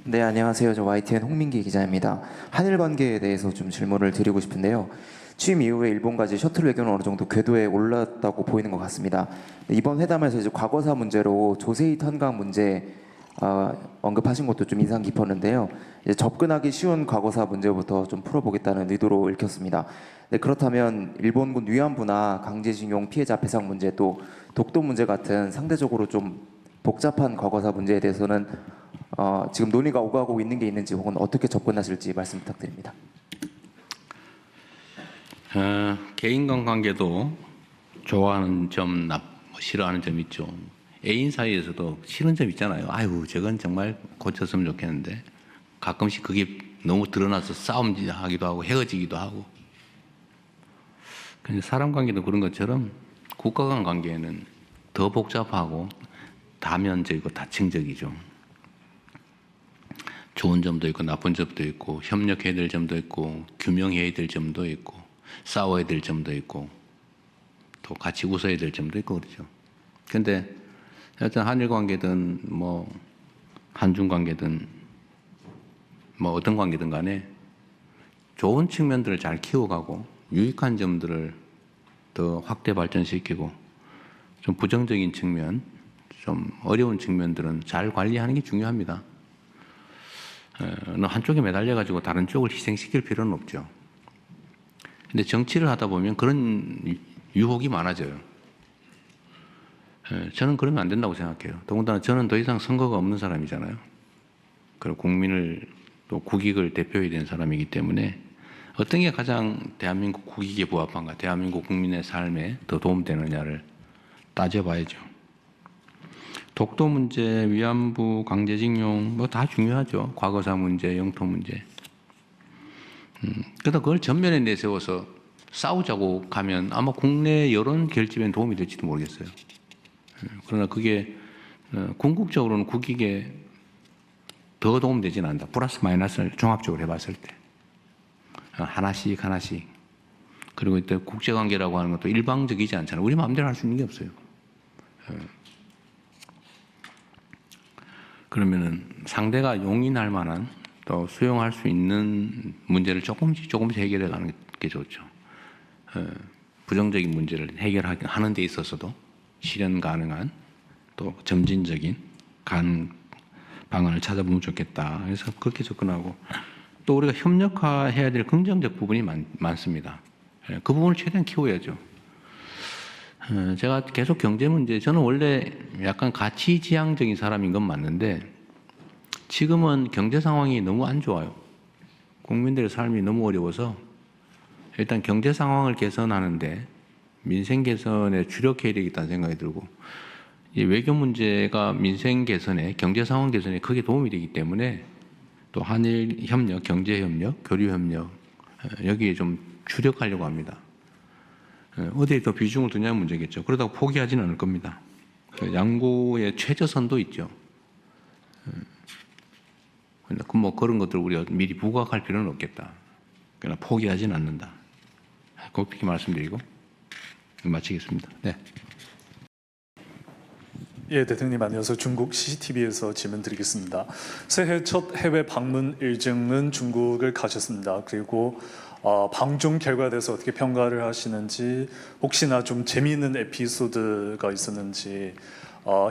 네, 안녕하세요. 저 YTN 홍민기 기자입니다. 한일 관계에 대해서 좀 질문을 드리고 싶은데요. 취임 이후에 일본까지 셔틀 외교는 어느 정도 궤도에 올랐다고 보이는 것 같습니다. 이번 회담에서 이제 과거사 문제로 조세이 탄광 문제 언급하신 것도 좀 인상 깊었는데요. 이제 접근하기 쉬운 과거사 문제부터 좀 풀어보겠다는 의도로 읽혔습니다. 네, 그렇다면 일본군 위안부나 강제징용 피해자 배상 문제 또 독도 문제 같은 상대적으로 좀 복잡한 과거사 문제에 대해서는 지금 논의가 오가고 있는 게 있는지 혹은 어떻게 접근하실지 말씀 부탁드립니다. 개인 간 관계도 좋아하는 점, 싫어하는 점 있죠. 애인 사이에서도 싫은 점 있잖아요. 아유, 저건 정말 고쳤으면 좋겠는데 가끔씩 그게 너무 드러나서 싸움하기도 하고 헤어지기도 하고. 근데 사람 관계도 그런 것처럼 국가 간 관계는 더 복잡하고 다면적이고 다층적이죠. 좋은 점도 있고 나쁜 점도 있고 협력해야 될 점도 있고 규명해야 될 점도 있고 싸워야 될 점도 있고 또 같이 웃어야 될 점도 있고 그렇죠. 근데 여튼 한일 관계든 뭐 한중 관계든 뭐 어떤 관계든 간에 좋은 측면들을 잘 키워가고 유익한 점들을 더 확대 발전시키고 좀 부정적인 측면, 좀 어려운 측면들은 잘 관리하는 게 중요합니다. 한쪽에 매달려가지고 다른 쪽을 희생시킬 필요는 없죠. 근데 정치를 하다 보면 그런 유혹이 많아져요. 저는 그러면 안 된다고 생각해요. 더군다나 저는 더 이상 선거가 없는 사람이잖아요. 그리고 국민을 또 국익을 대표해야 되는 사람이기 때문에 어떤 게 가장 대한민국 국익에 부합한가, 대한민국 국민의 삶에 더 도움되느냐를 따져봐야죠. 독도 문제, 위안부, 강제징용 뭐 다 중요하죠. 과거사 문제, 영토 문제. 그러다 그걸 전면에 내세워서 싸우자고 가면 아마 국내 여론 결집에 도움이 될지도 모르겠어요. 그러나 그게 궁극적으로는 국익에 더 도움되지는 않는다. 플러스 마이너스를 종합적으로 해봤을 때. 하나씩 하나씩. 그리고 이때 국제관계라고 하는 것도 일방적이지 않잖아요. 우리 마음대로 할 수 있는 게 없어요. 그러면은 상대가 용인할 만한 또 수용할 수 있는 문제를 조금씩 해결해 가는 게 좋죠. 부정적인 문제를 해결하는 데 있어서도 실현 가능한 또 점진적인 방안을 찾아보면 좋겠다. 그래서 그렇게 접근하고 또 우리가 협력화해야 될 긍정적 부분이 많습니다. 그 부분을 최대한 키워야죠. 제가 계속 경제 문제, 저는 원래 약간 가치지향적인 사람인 건 맞는데 지금은 경제 상황이 너무 안 좋아요. 국민들의 삶이 너무 어려워서 일단 경제 상황을 개선하는데 민생 개선에 주력해야 되겠다는 생각이 들고 이 외교 문제가 민생 개선에 경제 상황 개선에 크게 도움이 되기 때문에 또 한일 협력, 경제 협력, 교류 협력 여기에 좀 주력하려고 합니다. 어디에 더 비중을 두냐는 문제겠죠. 그러다가 포기하지는 않을 겁니다. 양국의 최저선도 있죠. 뭐 그런 것들 우리가 미리 부각할 필요는 없겠다. 그러나 포기하지는 않는다. 그렇게 말씀드리고 마치겠습니다. 네. 예, 대통령님 안녕하세요. 중국 CCTV에서 질문 드리겠습니다. 새해 첫 해외 방문 일정은 중국을 가셨습니다. 그리고 방중 결과에 대해서 어떻게 평가를 하시는지, 혹시나 좀 재미있는 에피소드가 있었는지,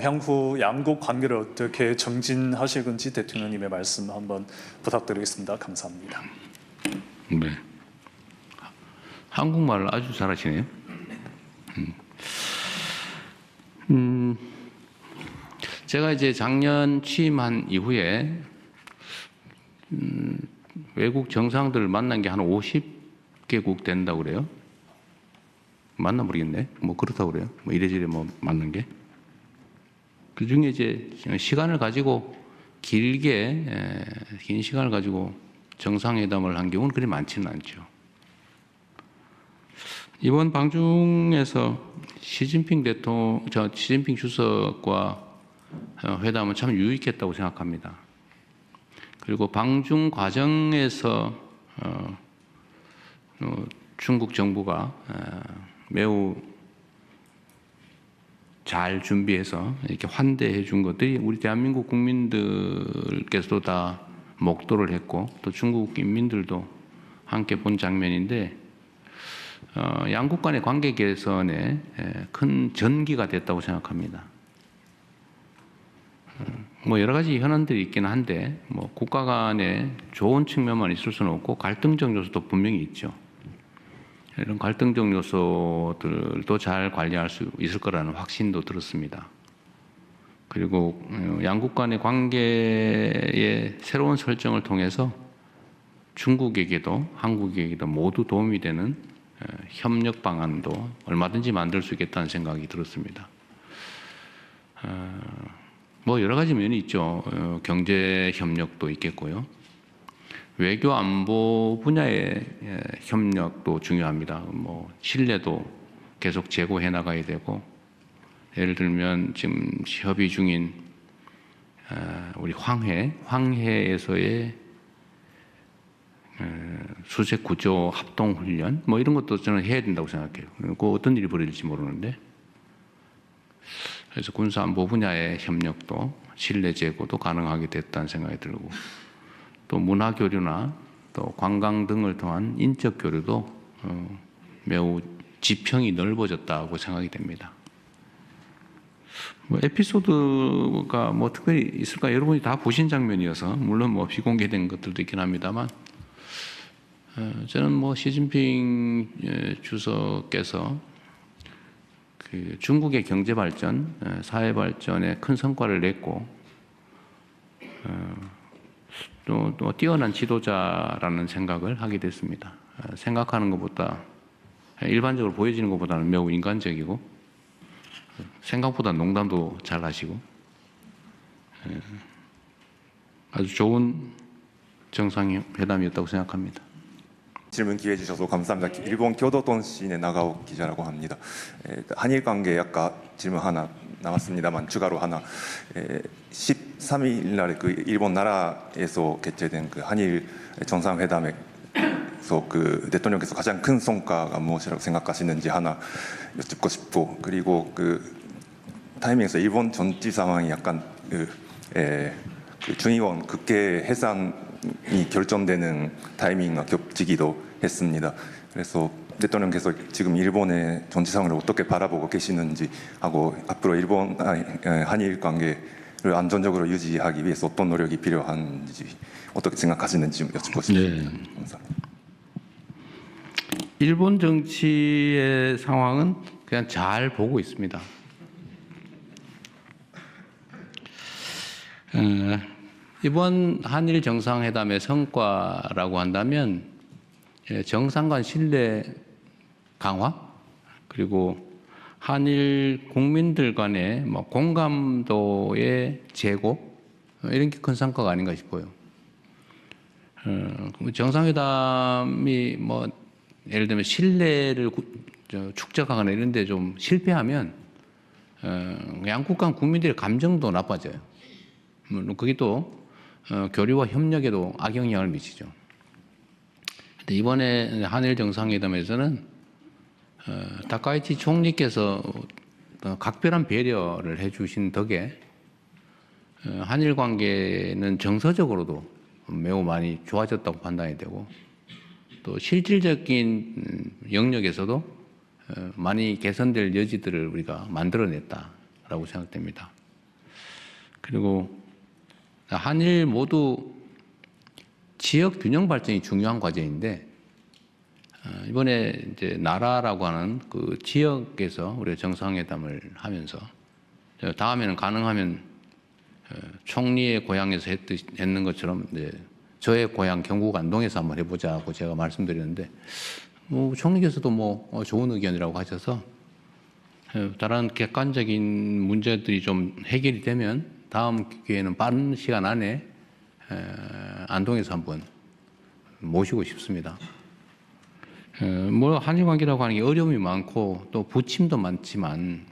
향후 양국 관계를 어떻게 정진하실 건지 대통령님의 말씀 한번 부탁드리겠습니다. 감사합니다. 네. 한국말을 아주 잘하시네요. 제가 이제 작년 취임한 이후에 외국 정상들을 만난 게 한 50개국 된다고 그래요. 맞나 모르겠네. 뭐 그렇다고 그래요. 뭐 이래저래 뭐 만난 게. 그 중에 이제 시간을 가지고 긴 시간을 가지고 정상회담을 한 경우는 그리 많지는 않죠. 이번 방중에서 시진핑 주석과 회담은 참 유익했다고 생각합니다. 그리고 방중 과정에서 중국 정부가 매우 잘 준비해서 이렇게 환대해 준 것들이 우리 대한민국 국민들께서도 다 목도를 했고 또 중국 인민들도 함께 본 장면인데 양국 간의 관계 개선에 큰 전기가 됐다고 생각합니다. 뭐 여러 가지 현안들이 있긴 한데 뭐 국가 간에 좋은 측면만 있을 수는 없고 갈등적 요소도 분명히 있죠. 이런 갈등적 요소들도 잘 관리할 수 있을 거라는 확신도 들었습니다. 그리고 양국 간의 관계의 새로운 설정을 통해서 중국에게도 한국에게도 모두 도움이 되는 협력 방안도 얼마든지 만들 수 있겠다는 생각이 들었습니다. 뭐 여러 가지 면이 있죠. 경제 협력도 있겠고요. 외교 안보 분야의 협력도 중요합니다. 뭐 신뢰도 계속 제고해 나가야 되고, 예를 들면 지금 협의 중인 우리 황해에서의 수색 구조 합동 훈련 뭐 이런 것도 저는 해야 된다고 생각해요. 그리고 어떤 일이 벌어질지 모르는데, 그래서 군사 안보 분야의 협력도 신뢰 제고도 가능하게 됐다는 생각이 들고, 또 문화 교류나 또 관광 등을 통한 인적 교류도 매우 지평이 넓어졌다고 생각이 됩니다. 뭐 에피소드가 뭐 특별히 있을까? 여러분이 다 보신 장면이어서 물론 뭐 비공개된 것들도 있긴 합니다만, 저는 뭐 시진핑 주석께서 그 중국의 경제 발전, 사회 발전에 큰 성과를 냈고, 또 뛰어난 지도자라는 생각을 하게 됐습니다. 생각하는 것보다 일반적으로 보여지는 것보다는 매우 인간적이고 생각보다 농담도 잘 하시고 아주 좋은 정상회담이었다고 생각합니다. 질문 기회 주셔서 감사합니다. 일본 교도통신의 나가오 기자라고 합니다. 한일 관계 아까 질문 하나 남았습니다만 추가로 하나, 13일 날에 그 일본 나라에서 개최된 그 한일 정상회담에서 그 대통령께서 가장 큰 성과가 무엇이라고 생각하시는지 하나 여쭙고 싶고, 그리고 그 타이밍에서 일본 정치 상황이 약간 그 중의원 국회 해산이 결정되는 타이밍과 겹치기도 했습니다. 그래서 대통령께서 지금 일본의 정치 상황을 어떻게 바라보고 계시는지 하고, 앞으로 한일 관계를 안전적으로 유지하기 위해서 어떤 노력이 필요한지 어떻게 생각하시는지 좀 여쭙고 싶습니다. 네. 감사합니다. 일본 정치의 상황은 그냥 잘 보고 있습니다. 이번 한일 정상회담의 성과라고 한다면 정상 간 신뢰 강화, 그리고 한일 국민들 간의 뭐 공감도의 제고, 이런 게 큰 성과가 아닌가 싶어요. 정상회담이 뭐 예를 들면 신뢰를 축적하거나 이런 데 좀 실패하면 양국 간 국민들의 감정도 나빠져요. 물론 그게 또 교류와 협력에도 악영향을 미치죠. 근데 이번에 한일 정상회담에서는 다카이치 총리께서 각별한 배려를 해주신 덕에 한일 관계는 정서적으로도 매우 많이 좋아졌다고 판단이 되고, 또 실질적인 영역에서도 많이 개선될 여지들을 우리가 만들어냈다라고 생각됩니다. 그리고 한일 모두 지역 균형 발전이 중요한 과제인데, 이번에 이제 나라라고 하는 그 지역에서 우리가 정상회담을 하면서 다음에는 가능하면 총리의 고향에서 했는 것처럼 이제 저의 고향 경북 안동에서 한번 해보자고 제가 말씀드렸는데, 뭐 총리께서도 뭐 좋은 의견이라고 하셔서 다른 객관적인 문제들이 좀 해결이 되면 다음 기회에는 빠른 시간 안에 안동에서 한번 모시고 싶습니다. 뭐 한일 관계라고 하는 게 어려움이 많고 또 부침도 많지만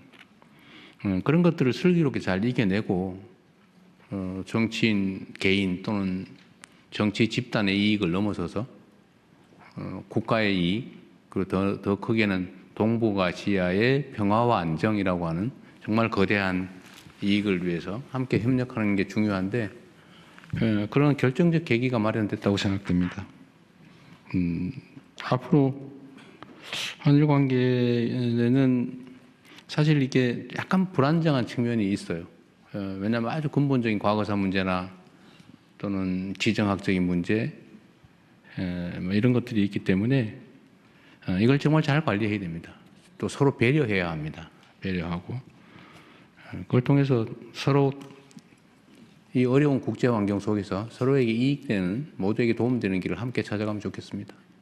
그런 것들을 슬기롭게 잘 이겨내고 정치인 개인 또는 정치 집단의 이익을 넘어서서 국가의 이익, 그리고 더 크게는 동북아시아의 평화와 안정이라고 하는 정말 거대한 이익을 위해서 함께 협력하는 게 중요한데 그런 결정적 계기가 마련됐다고 생각됩니다. 앞으로 한일 관계는 사실 이게 약간 불안정한 측면이 있어요. 왜냐하면 아주 근본적인 과거사 문제나 또는 지정학적인 문제 뭐 이런 것들이 있기 때문에 이걸 정말 잘 관리해야 됩니다. 또 서로 배려해야 합니다. 배려하고 그걸 통해서 서로 이 어려운 국제 환경 속에서 서로에게 이익되는 모두에게 도움되는 길을 함께 찾아가면 좋겠습니다.